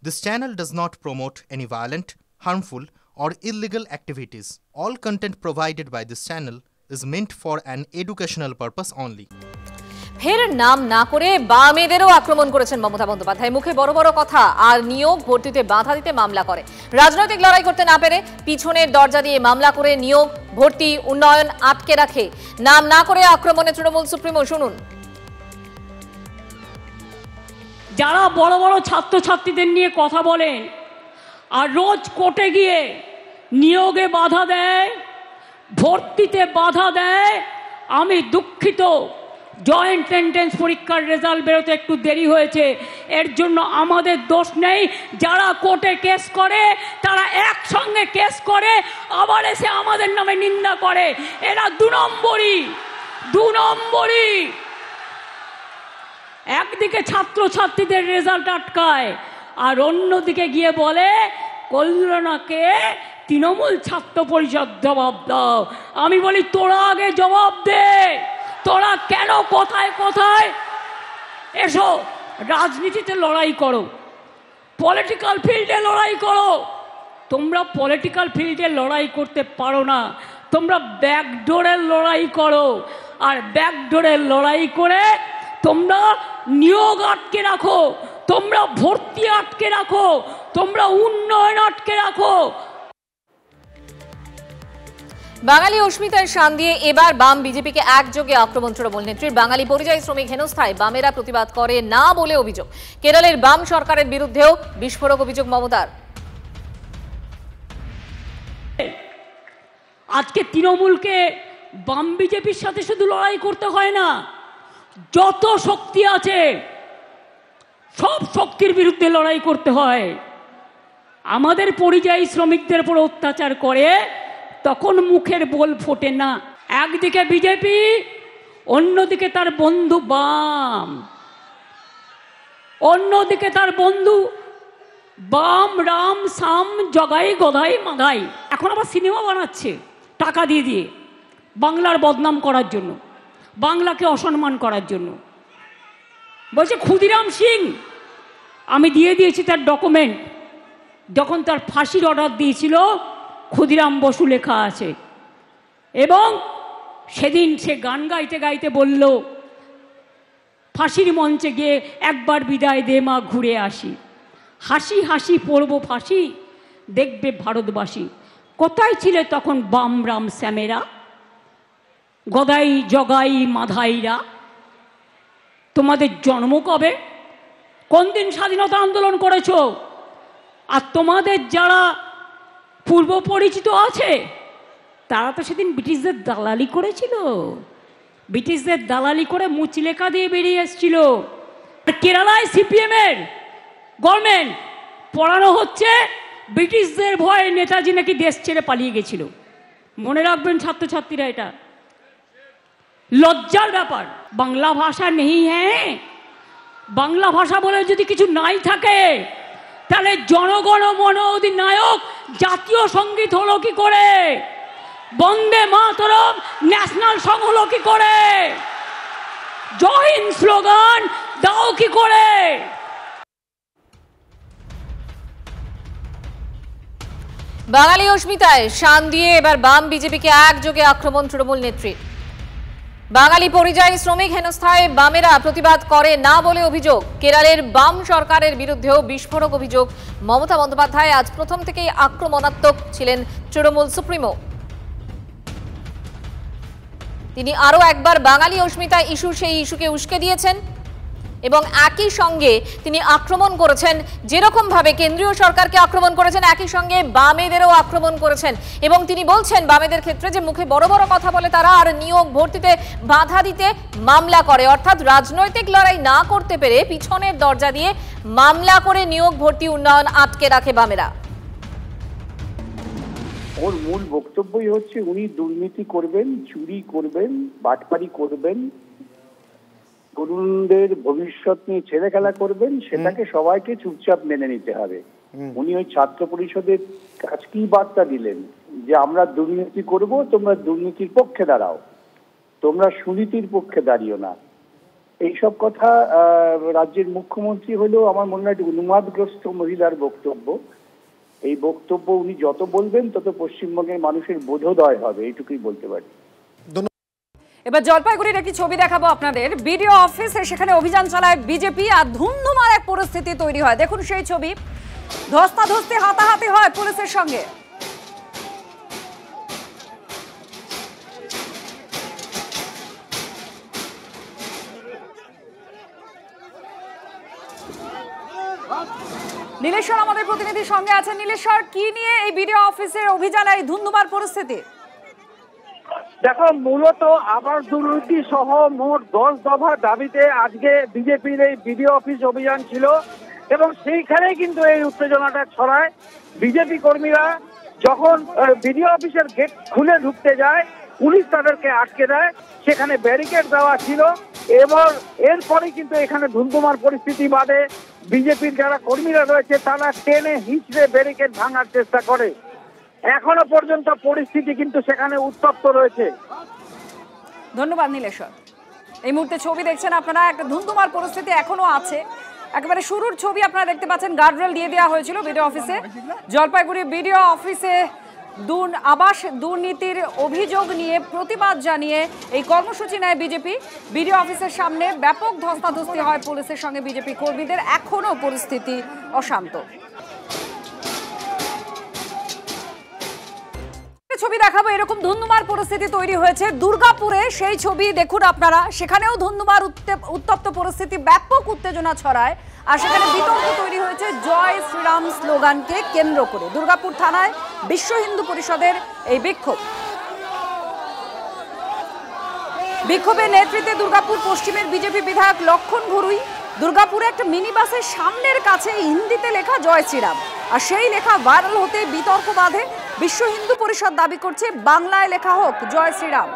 This channel does not promote any violent, harmful, or illegal activities. All content provided by this channel is meant for an educational purpose only. ফের নাম না করে বামেদেরও আক্রমণ করেছেন মমতা বন্দ্যোপাধ্যায়। মুখে বড় বড় কথা আর নিয়োগ ভর্তিতে বাধা দিতে মামলা করে। রাজনৈতিক লড়াই করতে না পেরে পিছনের দরজা দিয়ে মামলা করে নিয়োগ ভর্তি উন্নয়ন আটকে রাখে। নাম না করে আক্রমণে তৃণমূল সুপ্রিমো, শুনুন। যারা বড় বড় ছাত্রছাত্রীদের নিয়ে কথা বলেন আর রোজ কোর্টে গিয়ে নিয়োগে বাধা দেয়, ভর্তিতে বাধা দেয়, আমি দুঃখিত। জয়েন্ট এন্ট্রান্স পরীক্ষার রেজাল্ট বেরোতে একটু দেরি হয়েছে, এর জন্য আমাদের দোষ নেই। যারা কোর্টে কেস করে তারা একসঙ্গে কেস করে আবার এসে আমাদের নামে নিন্দা করে। এরা দু নম্বরই। একদিকে ছাত্রছাত্রীদের রেজাল্ট আটকায় আর অন্যদিকে গিয়ে বলে কল্যাণকে তৃণমূল ছাত্র পরিষদ জবাব দাও। আমি বলি তোরা আগে জবাব দে, তোরা কেন কোথায় কোথায় এসো রাজনীতিতে লড়াই করো, পলিটিক্যাল ফিল্ডে লড়াই করো। তোমরা পলিটিক্যাল ফিল্ডে লড়াই করতে পারো না, তোমরা ব্যাকডোরের লড়াই করো। আর ব্যাকডোরের লড়াই করে তোমরা নিয়োগ আটকে রাখো, তোমরা ভর্তি আটকে রাখো, তোমরা উন্নয়ন আটকে রাখো। বাঙালি অস্মিতার শান দিয়ে এবার বাম বিজেপিকে একযোগে আক্রমণ তৃণমূল নেত্রীর। বাঙালি পরিযায়ী শ্রমিক হেনস্থায় বামেরা প্রতিবাদ করে না বলে অভিযোগ। কেরলের বাম সরকারের বিরুদ্ধেও বিস্ফোরক অভিযোগ মমতার। আজকে তৃণমূলকে বাম বিজেপির সাথে শুধু লড়াই করতে হয় না, যত শক্তি আছে সব শক্তির বিরুদ্ধে লড়াই করতে হয়। আমাদের পরিযায়ী শ্রমিকদের উপর অত্যাচার করে তখন মুখের বোল ফোটে না। একদিকে বিজেপি, অন্যদিকে তার বন্ধু বাম, অন্যদিকে তার বন্ধু বাম, রাম, সাম, জগাই, গদাই, মাগাই। এখন আবার সিনেমা বানাচ্ছে টাকা দিয়ে দিয়ে, বাংলার বদনাম করার জন্য, বাংলাকে অসম্মান করার জন্য। বলছে ক্ষুদিরাম সিং, আমি দিয়ে দিয়েছি তার ডকুমেন্ট, যখন তার ফাঁসির অর্ডার দিয়েছিল ক্ষুদিরাম বসু লেখা আছে। এবং সেদিন সে গান গাইতে গাইতে বলল ফাঁসির মঞ্চে গিয়ে একবার বিদায় দে মা, ঘুরে আসি, হাসি হাসি পড়ব ফাঁসি, দেখবে ভারতবাসী। কোথায় ছিলে তখন বাম, রাম, শ্যামেরা, গদাই, জগাই, মাধাইরা? তোমাদের জন্ম কবে? কোন দিন স্বাধীনতা আন্দোলন করেছো? আর তোমাদের যারা পূর্ব পরিচিত আছে তারা তো সেদিন ব্রিটিশদের দালালি করেছিল, ব্রিটিশদের দালালি করে মুচলেখা দিয়ে বেরিয়ে এসেছিল। কেরালায় সিপিএম এর গভর্নমেন্ট পড়ানো হচ্ছে ব্রিটিশদের ভয়ে নেতাজি নাকি দেশ ছেড়ে পালিয়ে গেছিল। মনে রাখবেন ছাত্রছাত্রীরা, এটা লজ্জার ব্যাপার। বাংলা ভাষা নেই, হ্যাঁ, বাংলা ভাষা বলে যদি কিছু নাই থাকে তাহলে জনগণ মন অধিনায়ক জাতীয় সঙ্গীত হলো কি করে? বন্দে মাতরম ন্যাশনাল সং হলো কি করে? জয় হিন্দ স্লোগান দাও কি করে? বাঙালি অস্মিতায় শান দিয়ে এবার বাম বিজেপিকে একযোগে আক্রমণ তৃণমূল নেত্রীর। বাঙালি পরিযায়ী শ্রমিক হেনস্থায় বামেরা প্রতিবাদ করে না বলে অভিযোগ। কেরলের বাম সরকারের বিরুদ্ধেও বিস্ফোরক অভিযোগ মমতা বন্দ্যোপাধ্যায়। আজ প্রথম থেকেই আক্রমণাত্মক ছিলেন তৃণমূল সুপ্রিমো। তিনি আরও একবার বাঙালি অস্মিতা সেই ইস্যুকে উস্কে দিয়েছেন এবং একই সঙ্গে তিনি আক্রমণ করেছেন, যেরকম ভাবে কেন্দ্রীয় সরকারকে আক্রমণ করেছেন একই সঙ্গে বামেদেরও আক্রমণ করেছেন। এবং তিনি বলছেন বামেদের ক্ষেত্রে যে মুখে বড় বড় কথা বলে তারা আর নিয়োগ ভর্তিতে বাধা দিতে মামলা করে, অর্থাৎ রাজনৈতিক লড়াই না করতে পেরে পিছনের দরজা দিয়ে মামলা করে নিয়োগ ভর্তি উন্নয়ন আটকে রাখে বামেরা। ওর মূল বক্তব্যই হচ্ছে উনি দুর্নীতি করবেন, চুরি করবেন, বাটপারি করবেন, তরুণদের ভবিষ্যৎ নিয়ে ছেলে খেলা করবেন, সেটাকে সবাইকে চুপচাপ মেনে নিতে হবে। উনি ওই ছাত্র পরিষদের কাজ কি বার্তা দিলেন যে আমরা দুর্নীতি করব, তোমরা দুর্নীতির পক্ষে দাঁড়াও, তোমরা সুনীতির পক্ষে দাঁড়িও না। এইসব কথা রাজ্যের মুখ্যমন্ত্রী হলেও আমার মনে হয় উন্মাদগ্রস্ত মহিলার বক্তব্য। এই বক্তব্য উনি যত বলবেন তত পশ্চিমবঙ্গের মানুষের বোধোদয় হবে, এইটুকুই বলতে পারি। এবার জলপাইগুড়ির একটি ছবি দেখাবো আপনাদের। বিডিও অফিসে সেখানে অভিযান চালায় বিজেপি আর ধুন্ধুমার এক পরিস্থিতি তৈরি হয়। দেখুন সেই ছবি, ধস্তাধস্তি হাতাহাতি হয় পুলিশের সঙ্গে। নীলেশ্বর আমাদের প্রতিনিধির সঙ্গে আছেন। নীলেশ্বর, কি নিয়ে এই বিডিও অফিসের অভিযানে এই ধুন্ধুমার পরিস্থিতি? দেখো, মূলত আবার দুর্নীতি সহ মোট 10 দফা দাবিতে আজকে বিজেপির এই বিডিও অফিস অভিযান ছিল এবং সেইখানেই কিন্তু এই উত্তেজনাটা ছড়ায়। বিজেপি কর্মীরা যখন বিডিও অফিসের গেট খুলে ঢুকতে যায়, পুলিশ তাদেরকে আটকে দেয়। সেখানে ব্যারিকেড দেওয়া ছিল এবং এরপরে কিন্তু এখানে ধুন্ধুমার পরিস্থিতি বাড়ে। বিজেপির যারা কর্মীরা রয়েছে তারা টেনে হিঁচড়ে ব্যারিকেড ভাঙার চেষ্টা করে। এখনো পর্যন্ত পরিস্থিতি কিন্তু সেখানে উত্তপ্ত রয়েছে। ধন্যবাদ নীলেশ্বর। এই মুহূর্তে ছবি দেখছেন আপনারা, একটা ধুন্ধুমার পরিস্থিতি এখনো আছে। একেবারে শুরুর ছবি আপনারা দেখতে পাচ্ছেন, গার্ডরেল দিয়ে দেওয়া হয়েছিল বিডিও অফিসে। জলপাইগুড়ি বিডিও অফিসে আবাস দুর্নীতির অভিযোগ নিয়ে প্রতিবাদ জানিয়ে এই কর্মসূচি নেয় বিজেপি। বিডিও অফিসের সামনে ব্যাপক ধস্তাধস্তি হয় পুলিশের সঙ্গে বিজেপি কর্মীদের। এখনো পরিস্থিতি অশান্ত। ছবি দেখাবো, এরকম ধুন্ধুমার পরিস্থিতি তৈরি হয়েছে দুর্গাপুরে। সেই ছবি দেখুন আপনারা, সেখানেও ধুন্ধুমার উত্তপ্ত পরিস্থিতি, ব্যাপক উত্তেজনা ছড়ায়। আর সেখানে বিতর্ক তৈরি হয়েছে জয় শ্রীরাম স্লোগানকে কেন্দ্র করে। দুর্গাপুর থানায় বিশ্ব হিন্দু পরিষদের এই বিক্ষোভের নেতৃত্বে দুর্গাপুর পশ্চিমের বিজেপি বিধায়ক লক্ষণ ঘুরুই। দুর্গাপুরে একটা মিনি বাসের সামনের কাছে হিন্দিতে লেখা জয় শ্রীরাম, আর সেই লেখা ভাইরাল হতে বিতর্ক বাধে। বিশ্ব হিন্দু পরিষদ দাবি করছে বাংলায় লেখা হোক জয় শ্রীরাম।